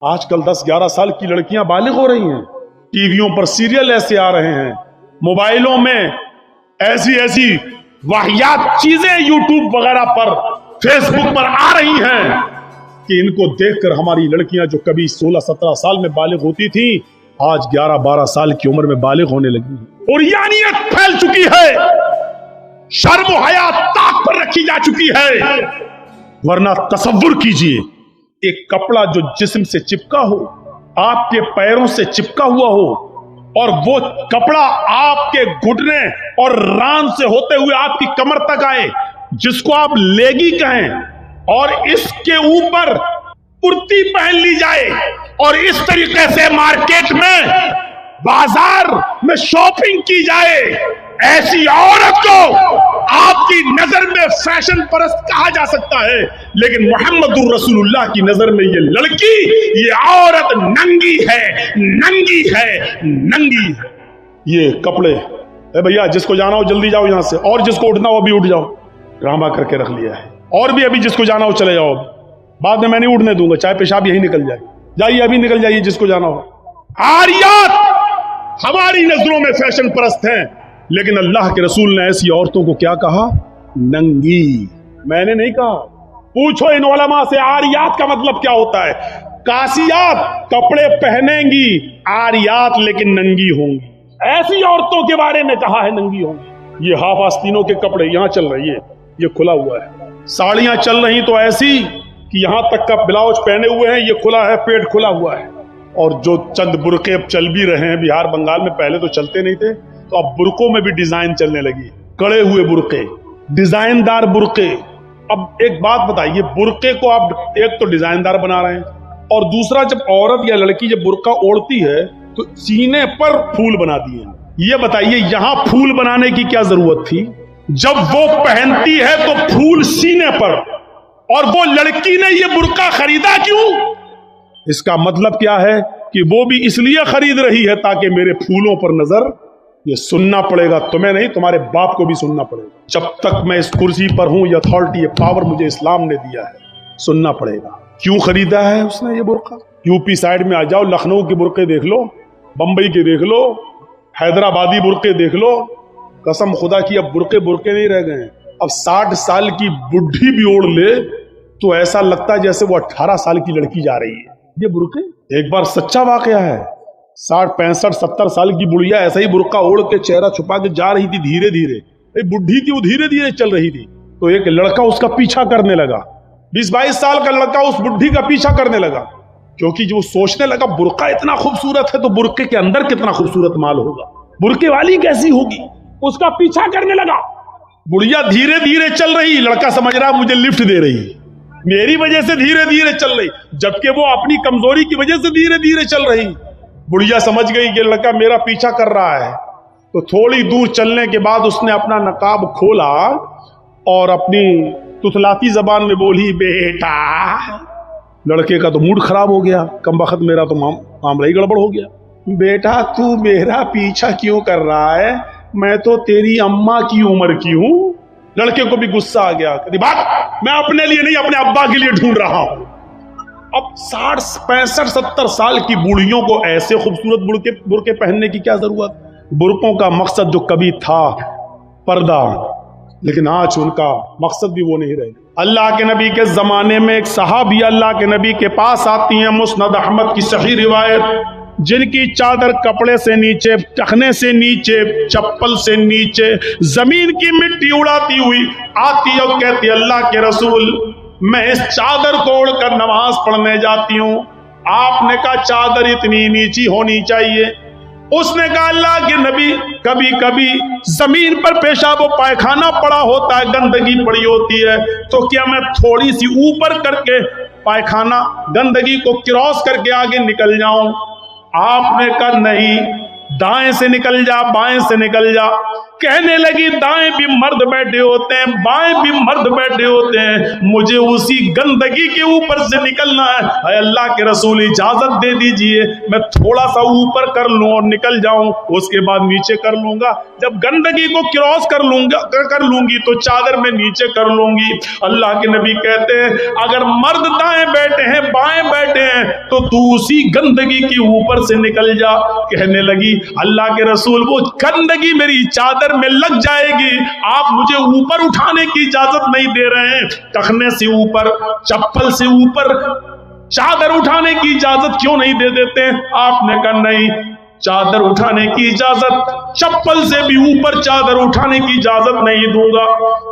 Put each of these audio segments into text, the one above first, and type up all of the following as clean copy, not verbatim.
آج کل 10-11 سال کی لڑکیاں بالغ ہو رہی ہیں، ٹی ویوں پر سیریل ایسے آ رہے ہیں، موبائلوں میں ایسی واہیات چیزیں یوٹیوب وغیرہ پر فیس بک پر آ رہی ہیں کہ ان کو دیکھ کر ہماری لڑکیاں جو کبھی 16-17 سال میں بالغ ہوتی تھیں آج 11-12 سال کی عمر میں بالغ ہونے لگی ہیں، اور یعنیت پھیل چکی ہے، شرم و حیا طاق پر رکھی جا چکی ہے۔ ورنہ تصور کیجئے ایک کپڑا جو جسم سے چپکا ہو، آپ کے پیروں سے چپکا ہوا ہو، اور وہ کپڑا آپ کے گھٹنے اور ران سے ہوتے ہوئے آپ کی کمر تک آئے، جس کو آپ لیگی کہیں، اور اس کے اوپر کرتی پہن لی جائے اور اس طریقے سے مارکیٹ میں بازار میں شاپنگ کی جائے، ایسی عورت کو آپ کی نظر میں فیشن پرست کہا جا سکتا ہے، لیکن محمد الرسول اللہ کی نظر میں یہ لڑکی، یہ عورت ننگی ہے، ننگی ہے، ننگی ہے۔ یہ کپڑے اے بھیا جس کو جانا ہو جلدی جاؤ یہاں سے، اور جس کو اٹھنا ہو ابھی اٹھ جاؤ، ڈرامہ کر کے رکھ لیا ہے، اور بھی ابھی جس کو جانا ہو چلے جاؤ، بعد میں نہیں اٹھنے دوں گا، چاہے پیشاب یہی نکل جائے، جائیے ابھی نکل جائیے جس کو جانا ہو۔ آریات ہماری نظروں میں فیشن پرست ہیں، لیکن اللہ کے رسول نے ایسی عورتوں کو کیا کہا؟ ننگی۔ میں نے نہیں کہا، پوچھو ان علماء سے آریات کا مطلب کیا ہوتا ہے۔ کاسیات کپڑے پہنیں گی، آریات لیکن ننگی ہوں گی، ایسی عورتوں کے بارے میں کہا ہے ننگی ہوں گی۔ یہ ہاف آستینوں کے کپڑے یہاں چل رہی ہے، یہ کھلا ہوا ہے، ساڑیاں چل رہی تو ایسی کہ یہاں تک کا بلاؤز پہنے ہوئے ہیں، یہ کھلا ہے، پیٹ کھلا ہوا ہے، اور جو چند برقعے اب چل بھی رہے ہیں بہار بنگال میں، پہلے تو چلتے نہیں تھے، تو اب برقعوں میں بھی ڈیزائن چلنے لگی، کڑے ہوئے برقعے، ڈیزائن دار برقعے۔ اب ایک بات بتائیے، برقعے کو آپ ایک تو ڈیزائن دار بنا رہے ہیں، اور دوسرا جب عورت یا لڑکی جب برقع اوڑھتی ہے تو سینے پر پھول بنا دیے ہیں۔ یہ بتائیے یہاں پھول بنانے کی کیا ضرورت تھی؟ جب وہ پہنتی ہے تو پھول سینے پر، اور وہ لڑکی نے یہ برقع خریدا کیوں؟ اس کا مطلب کیا ہے کہ وہ بھی اس لیے خرید رہی ہے تاکہ میرے پھولوں پر نظر، یہ سننا پڑے گا تمہیں نہیں، تمہارے باپ کو بھی سننا پڑے گا۔ جب تک میں اس کرسی پر ہوں، یہ اتھارٹی، یہ پاور مجھے اسلام نے دیا ہے، سننا پڑے گا۔ کیوں خریدا ہے اس نے یہ برقع؟ یو پی سائڈ میں آ جاؤ، لکھنؤ کے برقعے دیکھ لو، بمبئی کے دیکھ لو، حیدرآبادی برقعے دیکھ لو، قسم خدا کی اب برقعے نہیں رہ گئے ہیں۔ اب 60 سال کی بڈھی بھی اوڑھ لے تو ایسا لگتا ہے جیسے وہ 18 سال کی لڑکی جا رہی ہے۔ یہ برقعے ایک بار سچا واقعہ ہے، 60 65 70 سال کی بڑھیا ایسا ہی برقع اوڑھ کے چہرہ چھپا کے جا رہی تھی، دھیرے دھیرے، بڈھی تھی وہ، دھیرے دھیرے چل رہی تھی، تو ایک لڑکا اس کا پیچھا کرنے لگا، 20-22 سال کا لڑکا اس بڈھی کا پیچھا کرنے لگا، کیونکہ جو سوچنے لگا برقع اتنا خوبصورت ہے تو برقعے کے اندر کتنا خوبصورت مال ہوگا، برقعے والی کیسی ہوگی، اس کا پیچھا کرنے لگا۔ بڑھیا دھیرے دھیرے چل رہی، لڑکا سمجھ رہا مجھے لفٹ دے رہی، میری وجہ سے دھیرے دھیرے چل رہی، جبکہ وہ اپنی کمزوری کی وجہ سے دھیرے دھیرے چل رہی۔ بڑھیا سمجھ گئی کہ لڑکا میرا پیچھا کر رہا ہے، تو تھوڑی دور چلنے کے بعد اس نے اپنا نقاب کھولا اور اپنی تتلاتی زبان میں بولی، بیٹا۔ لڑکے کا تو موڈ خراب ہو گیا، کم بخت میرا تو معاملہ ہی گڑبڑ ہو گیا، بیٹا تو میرا پیچھا کیوں کر رہا ہے، میں تو تیری اماں کی عمر کی ہوں۔ لڑکے کو بھی غصہ آ گیا، کہتی بات میں اپنے لیے نہیں اپنے ابا کے لیے ڈھونڈ رہا ہوں۔ اب 60 65 70 سال کی بوڑھیوں کو ایسے خوبصورت برقعے پہننے کی کیا ضرورت؟ برقعوں کا مقصد جو کبھی تھا پردہ، لیکن آج ان کا مقصد بھی وہ نہیں رہے۔ اللہ کے نبی کے زمانے میں ایک صحابی اللہ کے نبی کے پاس آتی ہیں، مسند احمد کی صحیح روایت، جن کی چادر کپڑے سے نیچے، ٹخنے سے نیچے، چپل سے نیچے زمین کی مٹی اڑاتی ہوئی آتی اور کہتی، اللہ کے رسول میں اس چادر کو اوڑھ کر نماز پڑھنے جاتی ہوں۔ آپ نے کہا چادر اتنی نیچی ہونی چاہیے؟ اس نے کہا اللہ کے نبی کبھی کبھی زمین پر پیشاب و پائخانہ پڑا ہوتا ہے، گندگی پڑی ہوتی ہے، تو کیا میں تھوڑی سی اوپر کر کے پائخانہ گندگی کو کراس کر کے آگے نکل جاؤں؟ آپ نے کہا نہیں، دائیں سے نکل جا، بائیں سے نکل جا۔ कहने लगी दाएं भी मर्द बैठे होते हैं, बाएं भी मर्द बैठे होते हैं, मुझे उसी गंदगी के ऊपर से निकलना है। अरे अल्लाह के रसूल इजाजत दे दीजिए, मैं थोड़ा सा ऊपर कर लूं और निकल जाऊं, उसके बाद नीचे कर लूंगा। जब गंदगी को क्रॉस कर लूंगी तो चादर में नीचे कर लूंगी। अल्लाह के नबी कहते हैं अगर मर्द दाएं बैठे हैं बाएं बैठे हैं तो तू उसी गंदगी के ऊपर से निकल जा। कहने लगी अल्लाह के रसूल वो गंदगी मेरी चादर में लग जाएगी, आप मुझे ऊपर उठाने की इजाजत नहीं दे रहे हैं, टखने से ऊपर, चप्पल से ऊपर चादर उठाने की इजाजत क्यों नहीं दे देते? आपने कहा नहीं, चादर उठाने की इजाजत, चप्पल से भी ऊपर चादर उठाने की इजाजत नहीं दूंगा।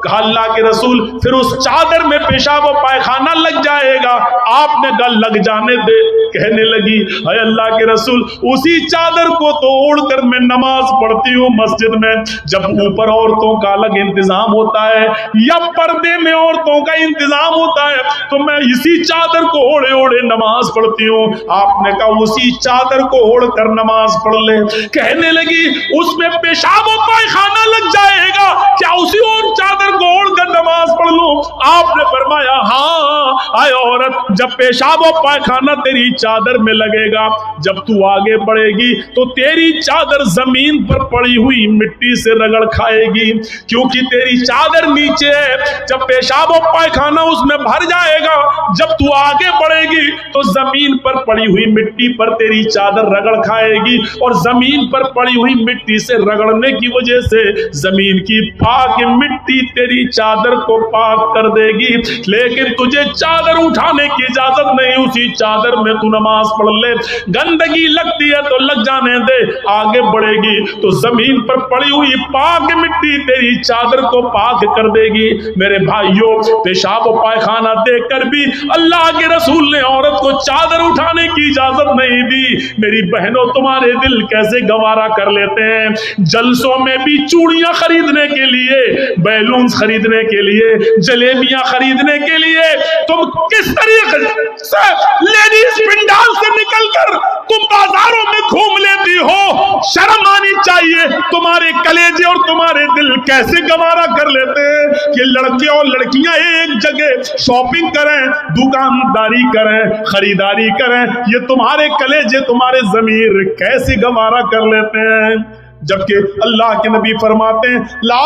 कहा अल्लाह के रसूल फिर उस चादर में पेशाब और पायखाना लग जाएगा, आपने कहा लग जाने दे। कहने लगी अरे अल्लाह के रसूल उसी चादर को तो ओढ़कर मैं नमाज पढ़ती हूँ मस्जिद में, जब ऊपर औरतों का अलग इंतजाम होता है या पर्दे में औरतों का इंतजाम होता है तो मैं इसी चादर को ओढ़े ओढ़े नमाज पढ़ती हूँ। आपने कहा उसी चादर को ओढ़कर नमाज पढ़ ले। कहने लगी उसमें पेशाब और पायखाना लग जाएगा, क्या उसी और चादर को ओढ़कर नमाज पढ़ लूं? आपने फरमाया हाँ आए औरत, जब पेशाब और पायखाना तेरी चादर में लगेगा, जब तू आगे बढ़ेगी तो तेरी चादर जमीन पर पड़ी हुई मिट्टी से रगड़ खाएगी, क्योंकि तेरी चादर नीचे है। जब पेशाब और पायखाना उसमें भर जाएगा, जब तू आगे बढ़ेगी तो जमीन पर पड़ी हुई मिट्टी पर तेरी चादर रगड़ खाएगी, और जमीन पर पड़ी हुई मिट्टी से रगड़ने की वजह से जमीन की पाक मिट्टी तेरी चादर को पाक कर देगी। लेकिन तुझे चादर उठाने की इजाजत नहीं, उसी चादर में तू नमाज पढ़ ले। गंदगी लगती है तो लग जाने दे, आगे बढ़ेगी तो जमीन पर पड़ी हुई पाक मिट्टी तेरी चादर को पाक कर देगी। मेरे भाइयों, पेशाब और पायखाना देखकर भी अल्लाह के रसूल ने औरत को चादर उठाने की इजाजत नहीं दी। मेरी बहनों, तुम्हारे दिल कैसे गवारा कर लेते हैं? जलसों में भी चूड़ियां खरीदने के लिए, बैलून खरीदने के लिए, जलेबियां खरीदने के लिए तुम किस तरीके से लेडीज पिंडाल से निकलकर तुम बाजारों में घूम लेती हो? शर्म आनी चाहिए। तुम्हारे कलेजे और तुम्हारे दिल कैसे गवारा कर लेते हैं कि लड़के और लड़कियां एक जगह शॉपिंग करें, दुकानदारी करें, खरीदारी करें? ये तुम्हारे कलेजे, तुम्हारे ज़मीर कैसे गवारा कर लेते हैं? जबकि अल्लाह के नबी फरमाते हैं ला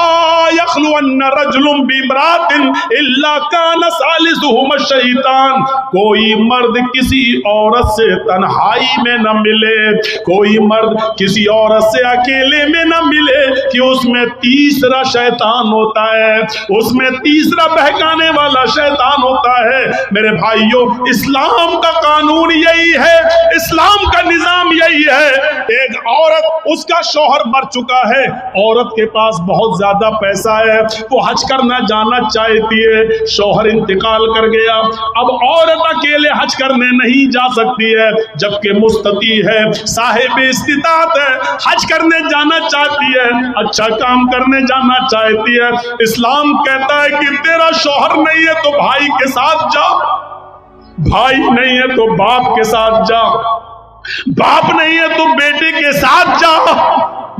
यखलुअन्न रजुलुन बिमरातिन इल्ला कान सालिसुहुम शैतान। कोई मर्द किसी औरत से तन्हाई में न मिले, कोई मर्द किसी औरत से अकेले में न मिले कि उसमें तीसरा शैतान होता है, उसमें तीसरा बहकाने वाला शैतान होता है। मेरे भाइयों, इस्लाम का कानून यही है, इस्लाम का निजाम यही है। एक औरत, उसका शौहर मर चुका है, औरत के पास बहुत ज्यादा पैसा है, वो हज करना जाना चाहती है, शौहर इंतकाल कर गया, अब औरत अकेले हज करने नहीं जा सकती है, जबकि मुस्तती है, साहिब इस्तिताअत है, हज करने जाना चाहती है, अच्छा काम करने जाना चाहती है। इस्लाम कहता है कि तेरा शौहर नहीं है तो भाई के साथ जा, भाई नहीं है तो बाप के साथ जा, बाप नहीं है तो बेटे के साथ जा,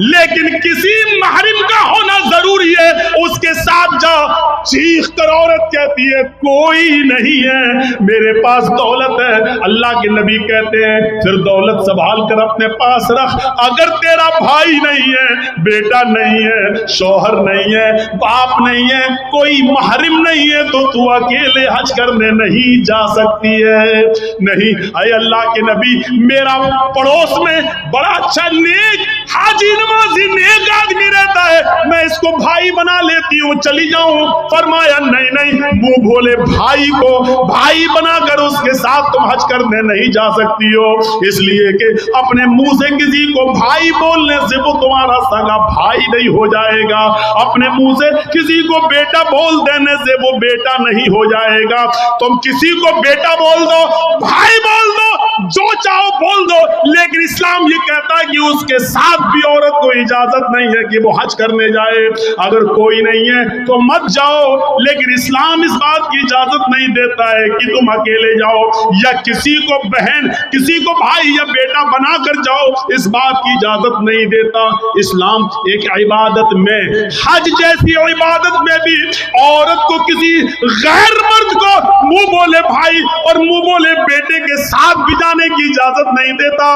लेकिन किसी महरिम का होना जरूरी है, उसके साथ जा। चीख कर औरत कहती है कोई नहीं है, मेरे पास दौलत है। अल्लाह के नबी कहते हैं फिर दौलत संभाल कर अपने पास रख। अगर तेरा भाई नहीं है, बेटा नहीं है, शौहर नहीं है, बाप नहीं है, कोई महरिम नहीं है तो तू अकेले हज करने नहीं जा सकती है। नहीं, अरे अल्लाह के नबी, मेरा पड़ोस में बड़ा अच्छा नेक हाजी नमाजी नेक आदमी रहता है, मैं इसको भाई बना लेती हूँ, चली जाऊं। फरमाया नहीं नहीं, मुंह भोले भाई को भाई बनाकर उसके साथ तुम हज करने नहीं जा सकती हो, इसलिए कि अपने मुंह से किसी को भाई बोलने से वो तुम्हारा सगा भाई नहीं हो जाएगा, अपने मुंह से किसी को बेटा बोल देने से वो बेटा नहीं हो जाएगा। तुम किसी को बेटा बोल दो, भाई बोल दो, जो चाहो बोल दो, लेकिन लेकिन इस्लाम ये कहता है कि उसके साथ भी औरत को इजाजत नहीं है कि वो हज करने जाए। अगर कोई नहीं है तो मत जाओ, लेकिन इस्लाम इस बात की इजाजत नहीं देता है कि तुम अकेले जाओ या किसी को बहन, किसी को भाई या बेटा बनाकर जाओ, इस बात की इजाजत नहीं देता। इस्लाम एक इबादत में, हज जैसी इबादत में भी औरत को किसी गैर मर्द को मुंह बोले भाई और मुंह बोले बेटे के साथ भी जाने की इजाजत नहीं देता।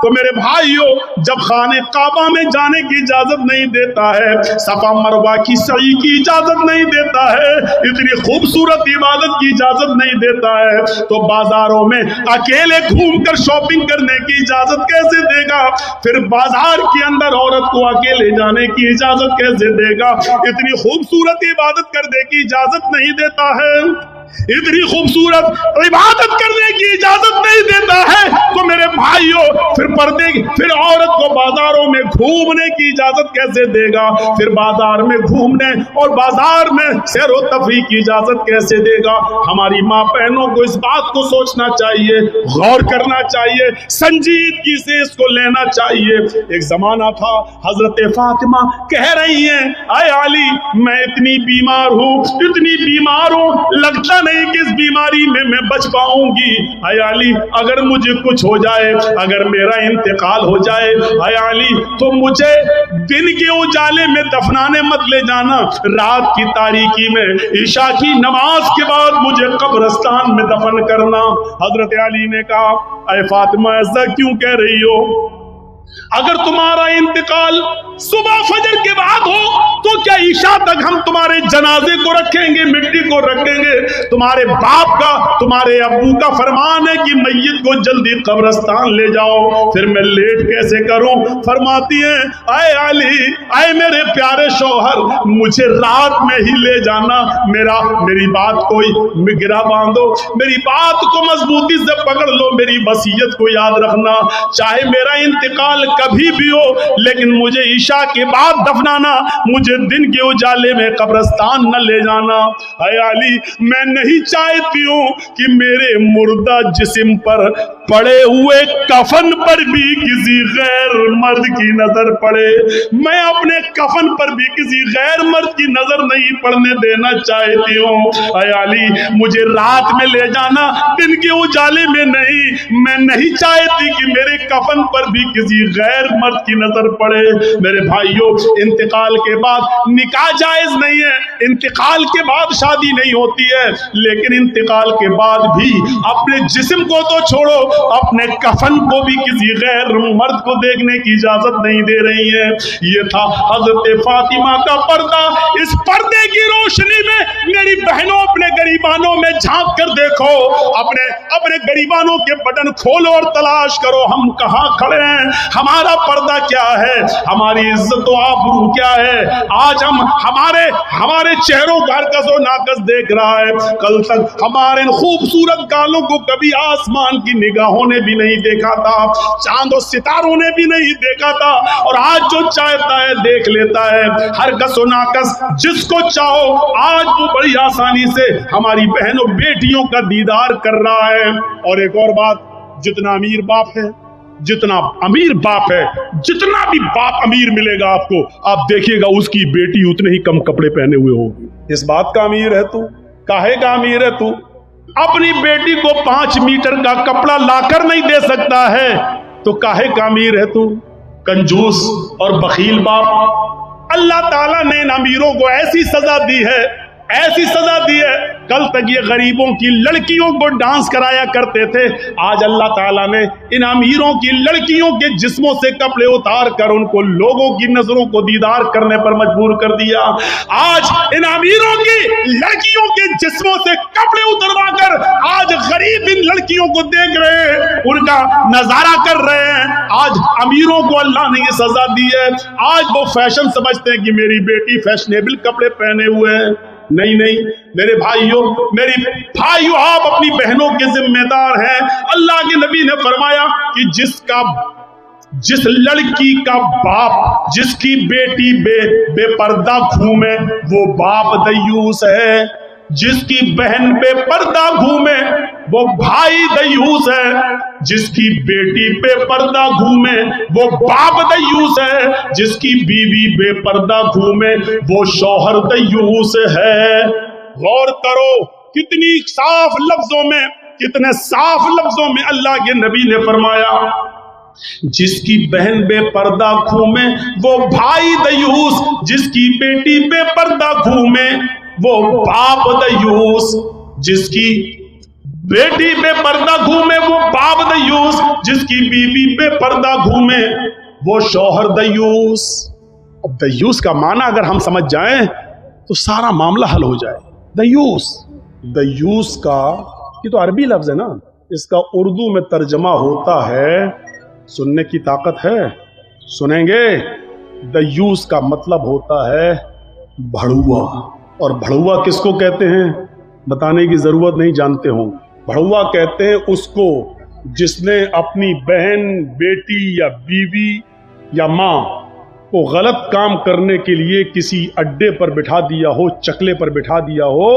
तो मेरे भाइयों, जब खाने काबा में जाने की इजाजत नहीं देता है, सफा मरवा की सही की इजाजत नहीं देता है, इतनी खूबसूरत इबादत की इजाजत नहीं देता है, तो बाजारों में अकेले घूमकर शॉपिंग करने की इजाजत कैसे देगा? फिर बाजार के अंदर औरत को अकेले जाने की इजाजत कैसे देगा? इतनी खूबसूरत इबादत करने की इजाजत नहीं देता है, इतनी खूबसूरत इबादत करने की इजाजत नहीं देता है, तो मेरे भाइयों फिर औरत को बाजारों में घूमने की इजाजत कैसे देगा? फिर बाजार में घूमने और बाजार में सैर व तफरीह की इजाजत कैसे देगा? हमारी माँ बहनों को इस बात को सोचना चाहिए, गौर करना चाहिए, संजीदगी से इसको लेना चाहिए। एक जमाना था, हजरत फातिमा कह रही हैं, आए अली, मैं इतनी बीमार हूँ, इतनी बीमार हूँ, लगता नहीं कि इस बीमारी में मैं बच पाऊंगी। आए अली, अगर मुझे कुछ हो जाए, अगर मेरा इंतकाल हो जाए, आए अली, तो मुझे दिन के उजाले में दफनाने मत ले जाना, रात की तारीकी में ईशा की नमाज के बाद मुझे कब्रिस्तान में दफन करना। हजरत अली ने कहा, अरे फातिमा, ऐसा क्यों कह रही हो? अगर तुम्हारा इंतकाल सुबह फजर के बाद हो तो क्या ईशा तक हम तुम्हारे जनाजे को रखेंगे, मिट्टी को रखेंगे? तुम्हारे बाप का, तुम्हारे अब्बू का फरमान है कि मैयत को जल्दी कब्रिस्तान ले जाओ, फिर मैं लेट कैसे करूं? फरमाती हैं, आए अली, आए मेरे प्यारे शौहर, मुझे रात में ही ले जाना, मेरी बात को गिरा बांधो, मेरी बात को मजबूती से पकड़ लो, मेरी वसीयत को याद रखना, चाहे मेरा इंतकाल कभी भी हो, लेकिन मुझे ईशा के बाद दफनाना, मुझे दिन के उजाले में कब्रिस्तान न ले जाना। ऐ अली, मैं नहीं चाहती हूँ कि मेरे मुर्दा जिस्म पर पड़े हुए कफन पर भी किसी गैर मर्द की नजर पड़े, मैं अपने कफन पर भी किसी गैर मर्द की नजर नहीं पड़ने देना चाहती हूँ। ऐ अली, मुझे रात में ले जाना, दिन के उजाले में नहीं। मैं नहीं चाहती कि मेरे कफन पर भी किसी गैर मर्द की नजर पड़े। मेरे भाइयों, इंतकाल के बाद निकाह जायज नहीं है, इंतकाल के बाद शादी नहीं होती है, लेकिन इंतकाल के बाद भी अपने जिस्म को तो छोड़ो, अपने कफन को भी किसी गैर मर्द को देखने की इजाजत नहीं दे रही है। ये था हजरत फातिमा का पर्दा। इस पर्दे की रोशनी में मेरी बहनों, अपने गरीबानों में झांक कर देखो, अपने गरीबानों के बटन खोलो और तलाश करो, हम कहाँ खड़े हैं, हमारा पर्दा क्या है, हमारी इज्जत और आबरू क्या है। आज हम हमारे चेहरों का हरकस नाकस देख रहा है। कल तक हमारे इन खूबसूरत गालों को कभी आसमान की निगाहों ने भी नहीं देखा था, चांद और सितारों ने भी नहीं देखा था, और आज जो चाहता है देख लेता है। हरकस नाकस जिसको चाहो, आज वो बड़ी आसानी से हमारी बहनों बेटियों का दीदार कर रहा है। और एक और बात, जितना अमीर बाप है, जितना अमीर बाप है, जितना भी बाप अमीर मिलेगा आपको, आप देखिएगा उसकी बेटी उतने ही कम कपड़े पहने हुए होगी। इस बात का अमीर है तू, काहे का अमीर है तू? अपनी बेटी को 5 मीटर का कपड़ा लाकर नहीं दे सकता है तो काहे का अमीर है तू? कंजूस और बखील बाप। अल्लाह ताला ने इन अमीरों को ऐसी सजा दी है, ऐसी सजा दी है। कल तक ये गरीबों की लड़कियों को डांस कराया करते थे, आज अल्लाह ताला ने इन अमीरों की लड़कियों के जिस्मों से कपड़े उतार कर उनको लोगों की नजरों को दीदार करने पर मजबूर कर दिया। आज इन अमीरों की लड़कियों के जिस्मों से कपड़े उतरवा कर आज गरीब इन लड़कियों को देख रहे हैं, उनका नजारा कर रहे हैं। आज अमीरों को अल्लाह ने ये सजा दी है। आज वो फैशन समझते हैं कि मेरी बेटी फैशनेबल कपड़े पहने हुए हैं। नहीं, मेरे भाइयों, आप अपनी बहनों के जिम्मेदार हैं। अल्लाह के नबी ने फरमाया कि जिस लड़की का बाप, जिसकी बेटी बेपर्दा घूमे, वो बाप दयूस है। जिसकी बहन बेपर्दा घूमे, वो भाई दयूस है। जिसकी बेटी बेपर्दा घूमे वो बाप दयूस है। जिसकी बीवी बेपर्दा घूमे वो शौहर दयूस है। गौर करो कितनी साफ लफ्जों में, कितने साफ लफ्जों में अल्लाह के नबी ने फरमाया, जिसकी बहन बेपर्दा घूमे वो भाई दयूस, जिसकी बेटी बेपर्दा घूमे वो बाप दयूस, जिसकी बेटी बेपर्दा घूमे वो बाप दयूस, जिसकी बीवी बेपर्दा घूमे वो शौहर दयूस। अब दयूस का माना अगर हम समझ जाएं तो सारा मामला हल हो जाए। दयूस, दयूस का ये तो अरबी लफ्ज है ना, इसका उर्दू में तर्जमा होता है, सुनने की ताकत है, सुनेंगे। दयूस का मतलब होता है भड़ुआ। और भड़ुआ किसको कहते हैं बताने की जरूरत नहीं, जानते हो। भड़ुआ कहते हैं उसको जिसने अपनी बहन, बेटी या बीवी या माँ को गलत काम करने के लिए किसी अड्डे पर बिठा दिया हो, चकले पर बिठा दिया हो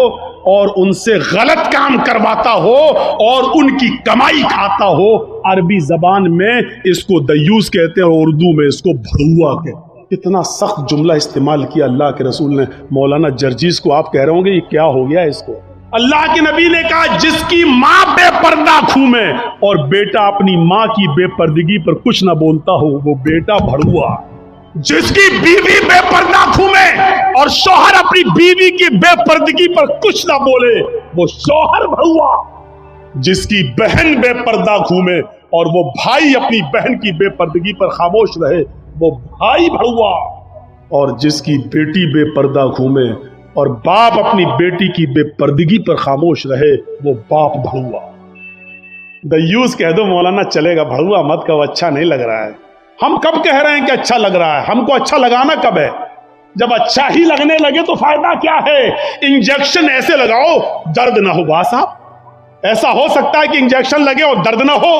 और उनसे गलत काम करवाता हो और उनकी कमाई खाता हो। अरबी जबान में इसको दयूस कहते हैं और उर्दू में इसको भड़ुआ कहते हैं। कितना सख्त जुमला इस्तेमाल किया अल्लाह के रसूल ने। मौलाना जर्जीस को आप कह रहे होंगे ये क्या हो गया इसको। अल्लाह के नबी ने कहा जिसकी माँ बेपर्दा घूमे और बेटा अपनी माँ की बेपर्दगी पर कुछ ना बोलता हो वो बेटा भड़ुआ। जिसकी बीवी बेपर्दा घूमे और शौहर अपनी बीवी की बेपर्दगी पर कुछ ना बोले वो शौहर भड़ुआ। जिसकी बहन बेपर्दा घूमे और वो भाई अपनी बहन की बेपर्दगी पर खामोश रहे वो भाई भड़ुआ। और जिसकी बेटी बेपर्दा घूमे और बाप अपनी बेटी की बेपर्दगी पर खामोश रहे वो बाप भड़ुआ। दयूस कह दो मौलाना चलेगा, भड़ुआ मत कहो, अच्छा नहीं लग रहा है। हम कब कह रहे हैं कि अच्छा लग रहा है? हमको अच्छा लगाना कब है? जब अच्छा ही लगने लगे तो फायदा क्या है? इंजेक्शन ऐसे लगाओ दर्द ना हो। वाह साहब, ऐसा हो सकता है कि इंजेक्शन लगे और दर्द ना हो?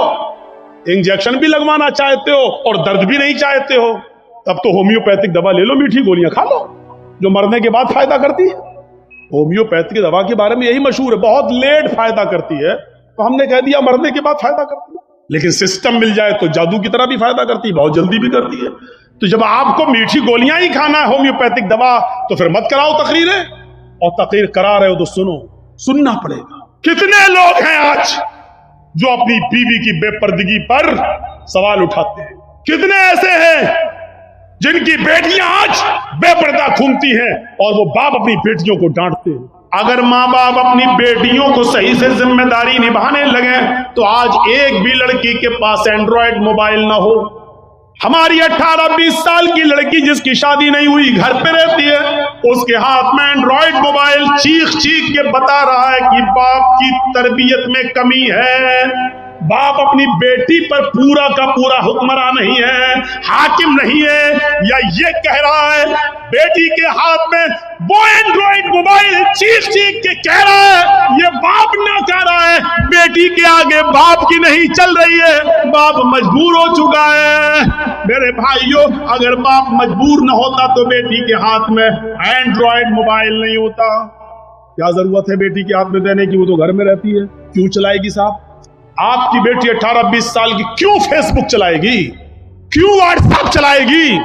इंजेक्शन भी लगवाना चाहते हो और दर्द भी नहीं चाहते हो, तब तो होम्योपैथिक दवा ले लो, मीठी गोलियां खा लो जो मरने के बाद फायदा करती है। होम्योपैथिक दवा के बारे में यही मशहूर है, बहुत लेट फायदा करती है, तो हमने कह दिया मरने के बाद फायदा करती है। लेकिन सिस्टम मिल जाए तो जादू की तरह भी फायदा करती है, बहुत जल्दी भी करती है। तो जब आपको मीठी गोलियां ही खाना है होम्योपैथिक दवा तो फिर मत कराओ तकरीरें, और तकरीर करा रहे हो तो सुनो, सुनना पड़ेगा। कितने लोग हैं आज जो अपनी बीवी की बेपर्दगी पर सवाल उठाते हैं? कितने ऐसे हैं जिनकी बेटियां आज बेपर्दा घूमती हैं और वो बाप अपनी बेटियों को डांटते हैं? अगर माँ बाप अपनी बेटियों को सही से जिम्मेदारी निभाने लगे तो आज एक भी लड़की के पास एंड्रॉयड मोबाइल ना हो। हमारी 18-20 साल की लड़की जिसकी शादी नहीं हुई घर पे रहती है, उसके हाथ में एंड्रॉयड मोबाइल चीख चीख के बता रहा है कि बाप की तरबियत में कमी है, बाप अपनी बेटी पर पूरा का पूरा हुक्मरान नहीं है, हाकिम नहीं है, या ये कह रहा है बेटी के हाथ में वो एंड्रॉइड मोबाइल चीख चीख के कह रहा है, ये बाप ना कह रहा है, बेटी के आगे बाप की नहीं चल रही है, बाप मजबूर हो चुका है। मेरे भाइयों, अगर बाप मजबूर न होता तो बेटी के हाथ में एंड्रॉइड मोबाइल नहीं होता। क्या जरूरत है बेटी के हाथ में देने की? वो तो घर में रहती है, क्यों चलाएगी साहब? आपकी बेटी 18-20 साल की क्यों फेसबुक चलाएगी? क्यों व्हाट्सएप चलाएगी?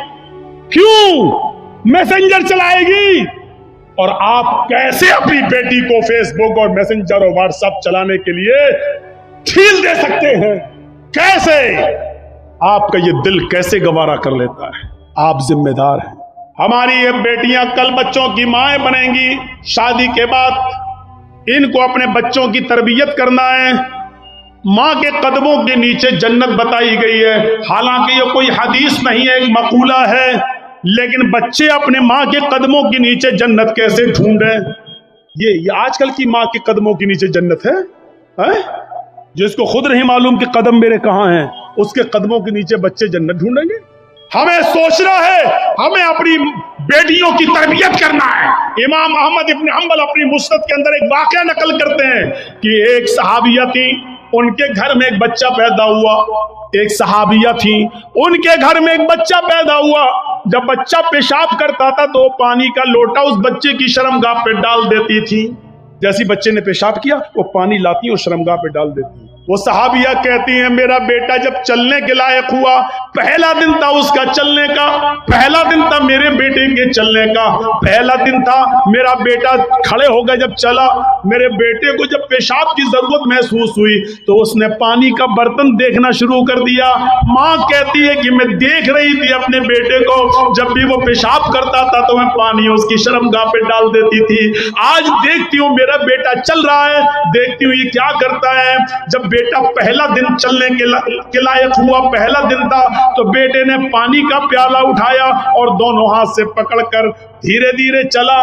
क्यों मैसेंजर चलाएगी? और आप कैसे अपनी बेटी को फेसबुक और मैसेंजर और व्हाट्सएप चलाने के लिए ढील दे सकते हैं? कैसे? आपका ये दिल कैसे गवारा कर लेता है? आप जिम्मेदार हैं। हमारी ये बेटियां कल बच्चों की माएं बनेंगी, शादी के बाद इनको अपने बच्चों की तरबियत करना है। माँ के कदमों के नीचे जन्नत बताई गई है, हालांकि ये कोई हदीस नहीं है, एक मकूला है, लेकिन बच्चे अपने माँ के कदमों के नीचे जन्नत कैसे ढूंढे? ये आजकल की माँ के कदमों के नीचे जन्नत है? जिसको खुद नहीं मालूम कि कदम मेरे कहाँ हैं, उसके कदमों के नीचे बच्चे जन्नत ढूंढेंगे? हमें सोचना है, हमें अपनी बेटियों की तरबियत करना है। इमाम अहमद इब्न हंबल अपनी मुस्नद के अंदर एक वाकया नकल करते हैं कि एक सहाबिया थी, उनके घर में एक बच्चा पैदा हुआ। एक सहाबिया थी, उनके घर में एक बच्चा पैदा हुआ। जब बच्चा पेशाब करता था तो पानी का लोटा उस बच्चे की शर्मगाह पे डाल देती थी। जैसी बच्चे ने पेशाब किया वो पानी लाती और शर्मगाह पे डाल देती। वो सहाबिया कहती हैं मेरा बेटा जब चलने के लायक हुआ, पहला दिन था उसका चलने का, पहला दिन था मेरे बेटे के चलने का, पहला दिन था मेरा बेटा खड़े हो गए, जब चला मेरे बेटे को जब पेशाब की जरूरत महसूस हुई तो उसने पानी का बर्तन देखना शुरू कर दिया। माँ कहती है कि मैं देख रही थी अपने बेटे को, जब भी वो पेशाब करता था तो मैं पानी उसकी शर्मगाह पे डाल देती थी। आज देखती हूँ मेरा बेटा चल रहा है, देखती हूँ ये क्या करता है। जब बेटा पहला दिन चलने के लायक हुआ, पहला दिन था, तो बेटे ने पानी का प्याला उठाया और दोनों हाथ से पकड़कर धीरे धीरे चला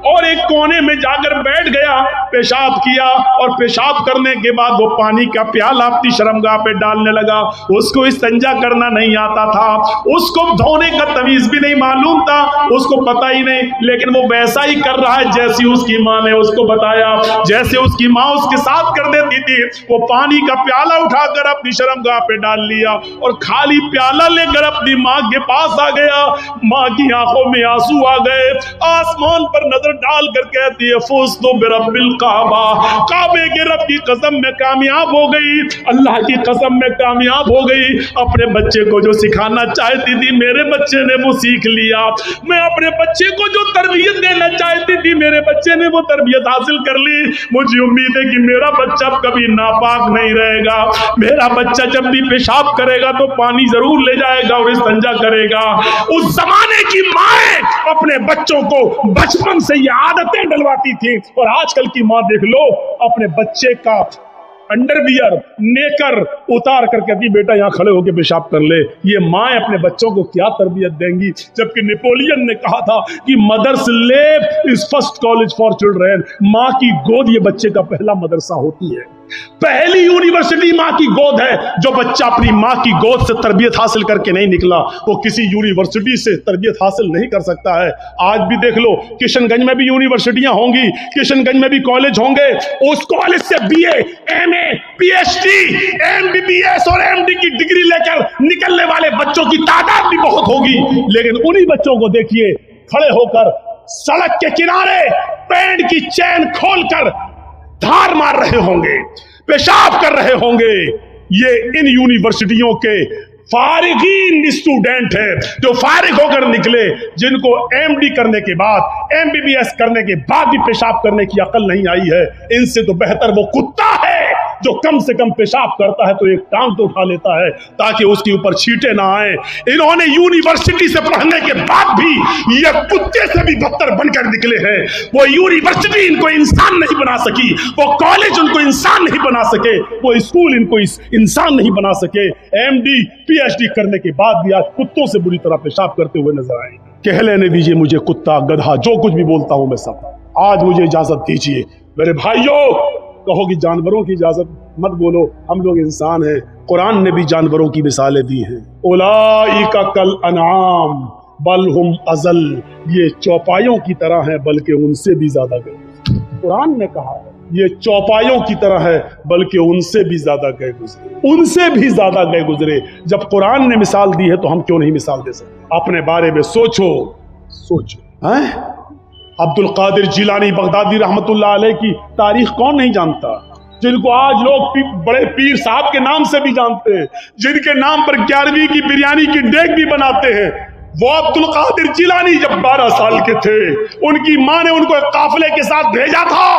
और एक कोने में जाकर बैठ गया, पेशाब किया और पेशाब करने के बाद वो पानी का प्याला अपनी शर्मगाह पे डालने लगा। उसको इस्तिंजा करना नहीं आता था, उसको धोने का तमीज भी नहीं मालूम था, उसको पता ही नहीं, लेकिन वो वैसा ही कर रहा है जैसी उसकी माँ ने उसको बताया। जैसे उसकी माँ उसके साथ कर देती थी, वो पानी का प्याला उठाकर अपनी शर्मगाह पे डाल लिया और खाली प्याला लेकर अपनी माँ के पास आ गया। माँ की आंखों में आंसू आ गए, आसमान पर नजर डाल कर कहती है फूस तो बिरब्बिल काबा, काबे के रब की कसम में कामयाब हो गई, अल्लाह की कसम में कामयाब हो गई। अपने बच्चे को जो सिखाना चाहती थी मेरे बच्चे ने वो सीख लिया, मैं अपने बच्चे को जो तरबियत देना चाहती थी मेरे बच्चे ने वो तरबियत हासिल कर ली। मुझे उम्मीद है कि मेरा बच्चा कभी नापाक नहीं रहेगा, मेरा बच्चा जब भी पेशाब करेगा तो पानी जरूर ले जाएगा और इस्तिंजा करेगा। उस जमाने की माएं अपने बच्चों को बचपन से ये आदतें डलवाती थी, और आजकल की माँ देख लो अपने बच्चे का अंडरवियर नेकर उतार कर कहती बेटा यहाँ खड़े होकर पेशाब कर ले। ये माँ अपने बच्चों को क्या तरबियत देंगी, जबकि नेपोलियन ने कहा था कि mother's lap is first college for children, माँ की गोद ये बच्चे का पहला मदरसा होती है, पहली यूनिवर्सिटी माँ की गोद है। जो बच्चा अपनी माँ की गोद से तरबियत हासिल करके नहीं निकला वो किसी यूनिवर्सिटी से तरबियत हासिल नहीं कर सकता है। आज भी देख लो किशनगंज में भी यूनिवर्सिटियां होंगी, किशनगंज में भी कॉलेज होंगे, उस कॉलेज से बीए, एमए, पीएचडी, एमबीबीएस और एमडी की डिग्री लेकर निकलने वाले बच्चों की तादाद भी बहुत होगी, लेकिन उन्हीं बच्चों को देखिए खड़े होकर सड़क के किनारे पैंट की चैन खोलकर धार मार रहे होंगे, पेशाब कर रहे होंगे। ये इन यूनिवर्सिटियों के फारिगीन स्टूडेंट है जो फारिग होकर निकले, जिनको एमडी करने के बाद, एमबीबीएस करने के बाद भी पेशाब करने की अकल नहीं आई है। इनसे तो बेहतर वो कुत्ता है जो कम से कम पेशाब करता है तो एक टांग तो उठा लेता है ताकि उसके ऊपर छींटे ना आए। इन्होंने यूनिवर्सिटी से पढ़ने के बाद भी ये कुत्ते से भी बदतर बनकर निकले हैं। वो यूनिवर्सिटी इनको इंसान नहीं बना सकी, वो कॉलेज उनको इंसान नहीं बना सके, वो स्कूल इनको इंसान नहीं बना सके। एमडी पीएचडी करने के बाद भी आज कुत्तों से बुरी तरह पेशाब करते हुए नजर आए। कह लेने दीजिए मुझे कुत्ता, गधा, जो कुछ भी बोलता हूं मैं सब। आज मुझे इजाजत दीजिए मेरे भाइयों, कहो कि जानवरों की इजाजत मत बोलो, हम लोग इंसान हैं। कुरान ने भी जानवरों की मिसालें दी हैं। उलाइका कल अनआम बल हुम अजल, ये चौपायों की तरह है बल्कि उनसे भी ज्यादा गए। कुरान ने कहा ये चौपायों की तरह है बल्कि उनसे भी ज्यादा गए गुजरे, उनसे भी ज्यादा गए गुजरे। जब कुरान ने मिसाल दी है तो हम क्यों नहीं मिसाल दे सकते? अपने बारे में सोचो, सोचो। हैं अब्दुल कादिर जिलानी बगदादी रहमतुल्लाह अलैह की तारीख कौन नहीं जानता, जिनको आज लोग बड़े पीर साहब के नाम से भी जानते हैं, जिनके नाम पर 11वीं की बिरयानी की डेग भी बनाते हैं। वो अब्दुल कादिर जिलानी जब 12 साल के थे, उनकी माँ ने उनको एक काफिले के साथ भेजा था,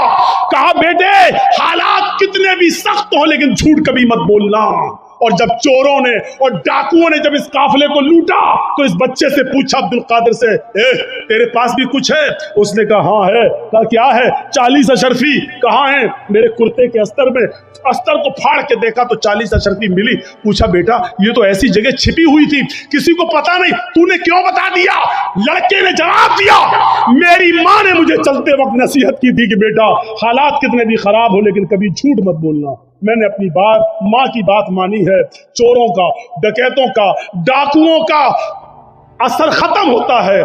कहा बेटे हालात कितने भी सख्त हो लेकिन झूठ कभी मत बोलना। और जब चोरों ने और डाकुओं ने जब इस काफिले को लूटा तो इस बच्चे से पूछा अब्दुल कादिर से, तेरे पास भी कुछ है? उसने कहा हाँ है। कहा क्या है? 40 अशरफी। कहाँ है? मेरे कुर्ते के अस्तर में। अस्तर को फाड़ के देखा तो 40 अशरफी मिली। पूछा बेटा ये तो ऐसी जगह छिपी हुई थी, किसी को पता नहीं, तूने क्यों बता दिया? लड़के ने जवाब दिया, मेरी माँ ने मुझे चलते वक्त नसीहत की थी कि बेटा हालात कितने भी खराब हो लेकिन कभी झूठ मत बोलना। मैंने अपनी बात, माँ की बात मानी है। चोरों का, डकैतों का, डाकुओं का असर खत्म होता है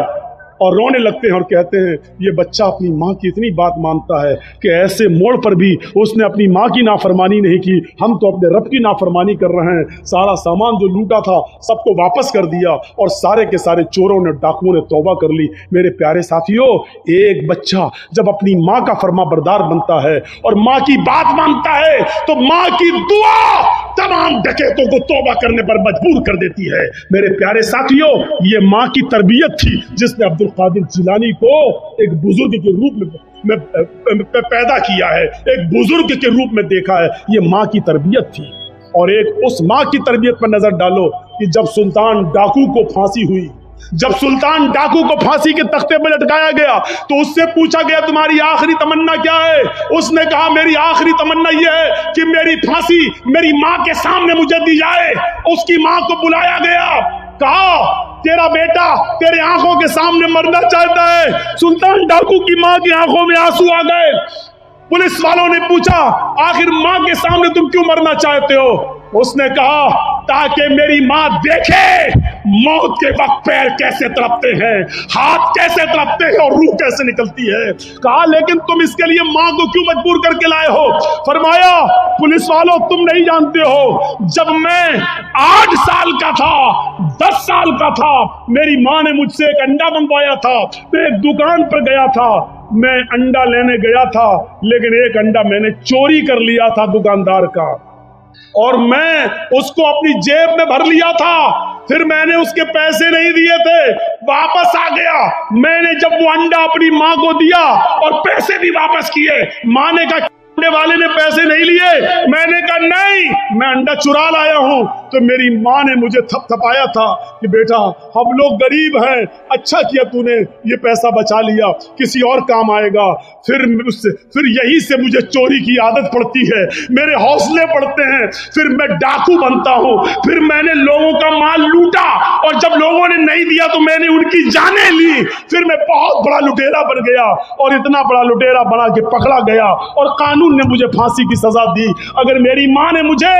और रोने लगते हैं और कहते हैं ये बच्चा अपनी माँ की इतनी बात मानता है कि ऐसे मोड़ पर भी उसने अपनी माँ की नाफरमानी नहीं की, हम तो अपने रब की नाफरमानी कर रहे हैं। सारा सामान जो लूटा था सबको वापस कर दिया और सारे के सारे चोरों ने, डाकुओं ने तौबा कर ली। मेरे प्यारे साथियों, एक बच्चा जब अपनी माँ का फर्मा बरदार बनता है और माँ की बात मानता है तो माँ की दुआ तमाम डकैतों को तौबा करने पर मजबूर कर देती है। मेरे प्यारे साथियों, ये माँ की तरबियत थी जिसने अब्दुल कादिर जिलानी को एक बुजुर्ग के रूप में पैदा किया है, एक बुजुर्ग के रूप में देखा है। ये माँ की तरबियत थी। और एक उस माँ की तरबियत पर नजर डालो कि जब सुल्तान डाकू को फांसी हुई, जब सुल्तान डाकू को फांसी के तख्ते पर लटकाया गया तो उससे पूछा गया तुम्हारी आखिरी तमन्ना क्या है? उसने कहा मेरी आखिरी तमन्ना यह है कि मेरी फांसी मेरी माँ के सामने मुझे दी जाए। उसकी माँ को बुलाया गया, कहा तेरा बेटा तेरे आंखों के सामने मरना चाहता है। सुल्तान डाकू की माँ की आंखों में आंसू आ गए। पुलिस वालों ने पूछा आखिर माँ के सामने तुम क्यों मरना चाहते हो? उसने कहा ताकि मेरी माँ देखे मौत के वक्त पैर कैसे तड़पते हैं, हाथ कैसे तड़पते हैं और रूह कैसे निकलती है। कहा लेकिन तुम इसके लिए माँ को क्यों मजबूर करके लाए हो? फरमाया पुलिस वालों तुम नहीं जानते हो, जब मैं 8 साल का था, 10 साल का था, मेरी माँ ने मुझसे एक अंडा मंगवाया था। मैं एक दुकान पर गया था, मैं अंडा लेने गया था, लेकिन एक अंडा मैंने चोरी कर लिया था दुकानदार का और मैं उसको अपनी जेब में भर लिया था। फिर मैंने उसके पैसे नहीं दिए थे, वापस आ गया। मैंने जब वो अंडा अपनी माँ को दिया और पैसे भी वापस किए, माँ ने कहा अंडे वाले ने पैसे नहीं लिए। मैंने कहा नहीं, मैं अंडा चुरा लाया हूं। तो मेरी माँ ने मुझे थपथपाया था कि बेटा हम लोग गरीब हैं, अच्छा किया तूने ये पैसा बचा लिया, किसी और काम आएगा। फिर यही से मुझे चोरी की आदत पड़ती है, मेरे हौसले पड़ते हैं, फिर मैं डाकू बनता हूँ। फिर मैंने लोगों का माल लूटा और जब लोगों ने नहीं दिया तो मैंने उनकी जानें ली। फिर मैं बहुत बड़ा लुटेरा बन गया और इतना बड़ा लुटेरा बना के पकड़ा गया और कानून ने मुझे फांसी की सजा दी। अगर मेरी माँ ने मुझे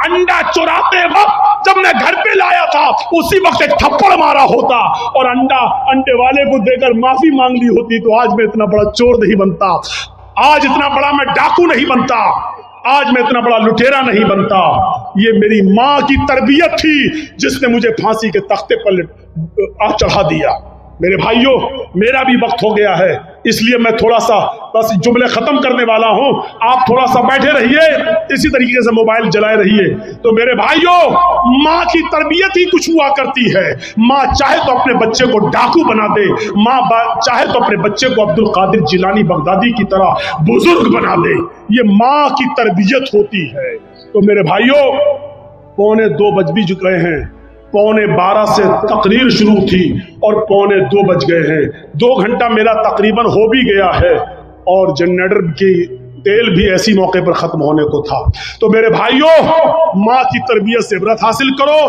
अंडा चुराते वक्त जब मैं घर पे लाया था उसी वक्त एक थप्पड़ मारा होता और अंडे वाले को देकर माफी मांग ली होती तो आज मैं इतना बड़ा चोर नहीं बनता, आज इतना बड़ा मैं डाकू नहीं बनता, आज मैं इतना बड़ा लुटेरा नहीं बनता। ये मेरी माँ की तरबियत थी जिसने मुझे फांसी के तख्ते पर चढ़ा दिया। मेरे भाइयों, मेरा भी वक्त हो गया है, इसलिए मैं थोड़ा सा बस जुमले खत्म करने वाला हूं। आप थोड़ा सा बैठे रहिए, इसी तरीके से मोबाइल जलाए रहिए। तो मेरे भाइयों, माँ की तरबियत ही कुछ हुआ करती है। माँ चाहे तो अपने बच्चे को डाकू बना दे, माँ चाहे तो अपने बच्चे को अब्दुल कादिर जिलानी बगदादी की तरह बुजुर्ग बना दे। ये माँ की तरबियत होती है। तो मेरे भाइयों, 1:45 बज भी चुके हैं, 11:45 से तकरीर शुरू थी और 1:45 बज गए हैं। 2 घंटा मेरा तकरीबन हो भी गया है और जनरेटर की तेल भी ऐसी मौके पर खत्म होने को था। तो मेरे भाइयों, माँ की तरबियत से इबरत हासिल करो।